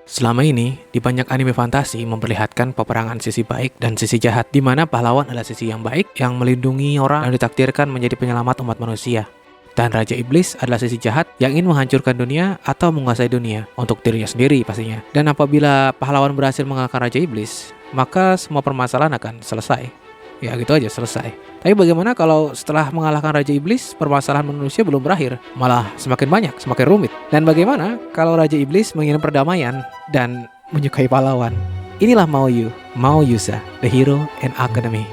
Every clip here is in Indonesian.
Selama ini, di banyak anime fantasi memperlihatkan peperangan sisi baik dan sisi jahat, di mana pahlawan adalah sisi yang baik yang melindungi orang dan ditakdirkan menjadi penyelamat umat manusia. Dan Raja Iblis adalah sisi jahat yang ingin menghancurkan dunia atau menguasai dunia untuk dirinya sendiri pastinya. Dan apabila pahlawan berhasil mengalahkan Raja Iblis, maka semua permasalahan akan selesai. Ya gitu aja, selesai. Tapi bagaimana kalau setelah mengalahkan Raja Iblis, permasalahan manusia belum berakhir, malah semakin banyak, semakin rumit. Dan bagaimana kalau Raja Iblis menginginkan perdamaian dan menyukai pahlawan? Inilah Mao Yusa, The Hero and Academy.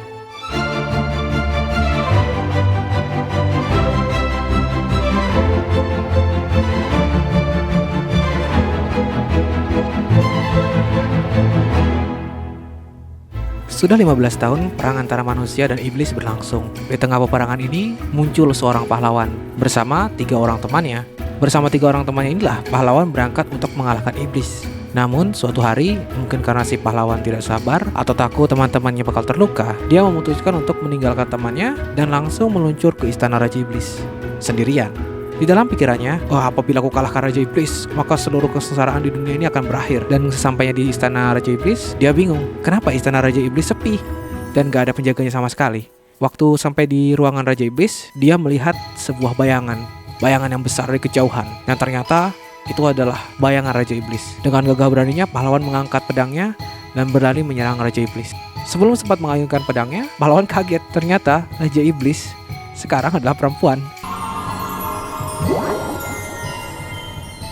Sudah 15 tahun perang antara manusia dan iblis berlangsung. Di tengah peperangan ini muncul seorang pahlawan bersama 3 orang temannya. Bersama 3 orang temannya inilah pahlawan berangkat untuk mengalahkan iblis. Namun suatu hari, mungkin karena si pahlawan tidak sabar atau takut teman-temannya bakal terluka, dia memutuskan untuk meninggalkan temannya dan langsung meluncur ke istana Raja Iblis sendirian. Di dalam pikirannya, apabila aku kalahkan Raja Iblis, maka seluruh kesengsaraan di dunia ini akan berakhir. Dan sesampainya di istana Raja Iblis, dia bingung, kenapa istana Raja Iblis sepi dan gak ada penjaganya sama sekali. Waktu sampai di ruangan Raja Iblis, dia melihat sebuah bayangan yang besar dari kejauhan. Yang ternyata itu adalah bayangan Raja Iblis. Dengan gagah beraninya, pahlawan mengangkat pedangnya dan berlari menyerang Raja Iblis. Sebelum sempat mengayunkan pedangnya, pahlawan kaget. Ternyata Raja Iblis sekarang adalah perempuan.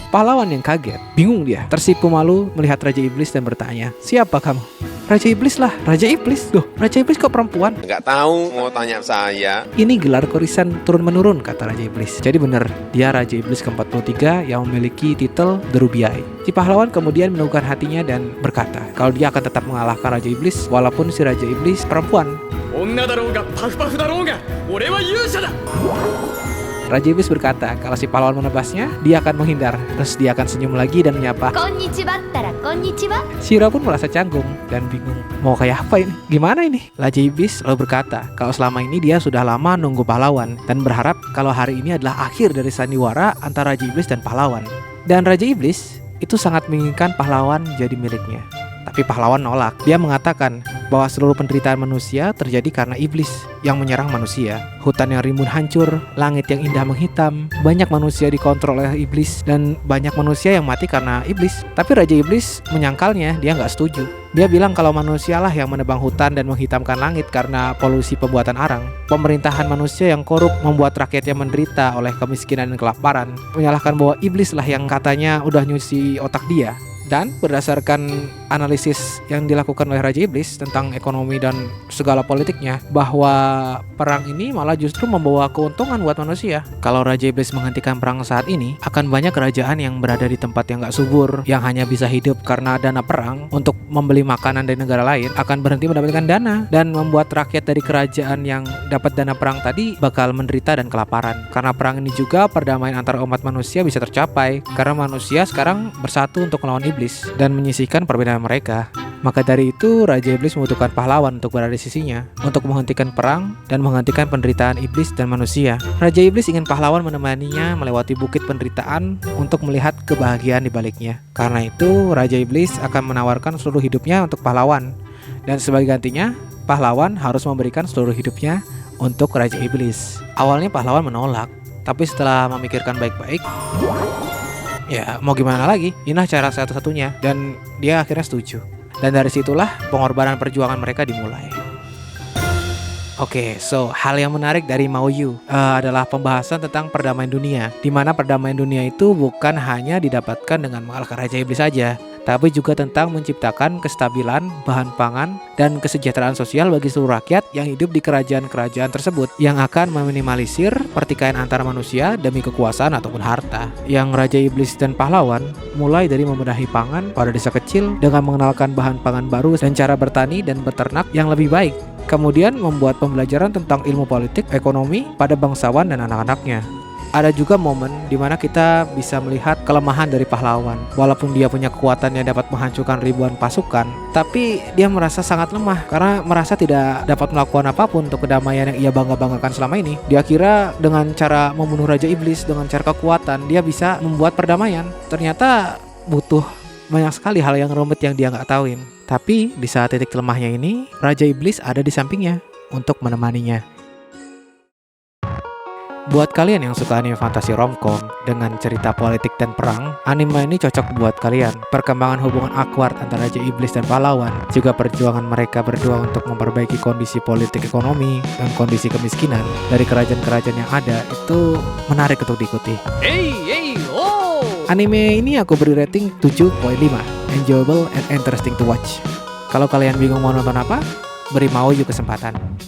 Pahlawan yang kaget, bingung dia, tersipu malu melihat Raja Iblis dan bertanya, "Siapa kamu?" "Raja Iblis lah." "Raja Iblis? Loh, Raja Iblis kok perempuan?" Nggak tahu, mau tanya saya. "Ini gelar korisan turun-menurun," kata Raja Iblis. Jadi benar, dia Raja Iblis ke-43 yang memiliki titel The Ruby Eye. Si pahlawan kemudian meneguhkan hatinya dan berkata kalau dia akan tetap mengalahkan Raja Iblis walaupun si Raja Iblis perempuan. Raja Iblis berkata kalau si pahlawan menebasnya, dia akan menghindar. Terus dia akan senyum lagi dan menyapa. Shiro pun merasa canggung dan bingung. Mau kayak apa ini? Gimana ini? Raja Iblis lalu berkata kalau selama ini dia sudah lama nunggu pahlawan dan berharap kalau hari ini adalah akhir dari sandiwara antara Raja Iblis dan pahlawan. Dan Raja Iblis itu sangat menginginkan pahlawan jadi miliknya. Tapi pahlawan nolak. Dia mengatakan bahwa seluruh penderitaan manusia terjadi karena iblis yang menyerang manusia. Hutan yang rimbun hancur, langit yang indah menghitam, banyak manusia dikontrol oleh iblis, dan banyak manusia yang mati karena iblis. Tapi Raja Iblis menyangkalnya, dia nggak setuju. Dia bilang kalau manusialah yang menebang hutan dan menghitamkan langit karena polusi pembuatan arang. Pemerintahan manusia yang korup membuat rakyatnya menderita oleh kemiskinan dan kelaparan. Menyalahkan bahwa iblislah yang katanya udah nyuci otak dia. Dan berdasarkan analisis yang dilakukan oleh Raja Iblis tentang ekonomi dan segala politiknya, bahwa perang ini malah justru membawa keuntungan buat manusia. Kalau Raja Iblis menghentikan perang saat ini, akan banyak kerajaan yang berada di tempat yang gak subur, yang hanya bisa hidup karena dana perang untuk membeli makanan dari negara lain, akan berhenti mendapatkan dana, dan membuat rakyat dari kerajaan yang dapat dana perang tadi bakal menderita dan kelaparan. Karena perang ini juga perdamaian antara umat manusia bisa tercapai, karena manusia sekarang bersatu untuk melawan iblis dan menyisihkan perbedaan mereka. Maka dari itu Raja Iblis membutuhkan pahlawan untuk berada di sisinya, untuk menghentikan perang dan menghentikan penderitaan iblis dan manusia. Raja Iblis ingin pahlawan menemaninya melewati bukit penderitaan untuk melihat kebahagiaan di baliknya. Karena itu Raja Iblis akan menawarkan seluruh hidupnya untuk pahlawan. Dan sebagai gantinya, pahlawan harus memberikan seluruh hidupnya untuk Raja Iblis. Awalnya pahlawan menolak, tapi setelah memikirkan baik-baik, ya mau gimana lagi, inilah cara satu-satunya, dan dia akhirnya setuju. Dan dari situlah pengorbanan perjuangan mereka dimulai. Oke, so hal yang menarik dari Mao Yu adalah pembahasan tentang perdamaian dunia, di mana perdamaian dunia itu bukan hanya didapatkan dengan mengalahkan Raja Iblis saja, tapi juga tentang menciptakan kestabilan bahan pangan dan kesejahteraan sosial bagi seluruh rakyat yang hidup di kerajaan-kerajaan tersebut, yang akan meminimalisir pertikaian antara manusia demi kekuasaan ataupun harta. Yang Raja Iblis dan pahlawan mulai dari membenahi pangan pada desa kecil dengan mengenalkan bahan pangan baru dan cara bertani dan beternak yang lebih baik. Kemudian membuat pembelajaran tentang ilmu politik, ekonomi pada bangsawan dan anak-anaknya. Ada juga momen di mana kita bisa melihat kelemahan dari pahlawan. Walaupun dia punya kekuatan yang dapat menghancurkan ribuan pasukan, tapi dia merasa sangat lemah karena merasa tidak dapat melakukan apapun untuk kedamaian yang ia bangga-banggakan selama ini. Dia kira dengan cara membunuh Raja Iblis, dengan cara kekuatan, dia bisa membuat perdamaian. Ternyata butuh banyak sekali hal yang rumit yang dia nggak tauin. Tapi di saat titik lemahnya ini, Raja Iblis ada di sampingnya untuk menemaninya. Buat kalian yang suka anime fantasi romcom dengan cerita politik dan perang, anime ini cocok buat kalian. Perkembangan hubungan awkward antara Raja Iblis dan pahlawan, juga perjuangan mereka berdua untuk memperbaiki kondisi politik ekonomi dan kondisi kemiskinan dari kerajaan-kerajaan yang ada, itu menarik untuk diikuti. Anime ini aku beri rating 7.5, enjoyable and interesting to watch. Kalau kalian bingung mau nonton apa, beri Maoyu kesempatan.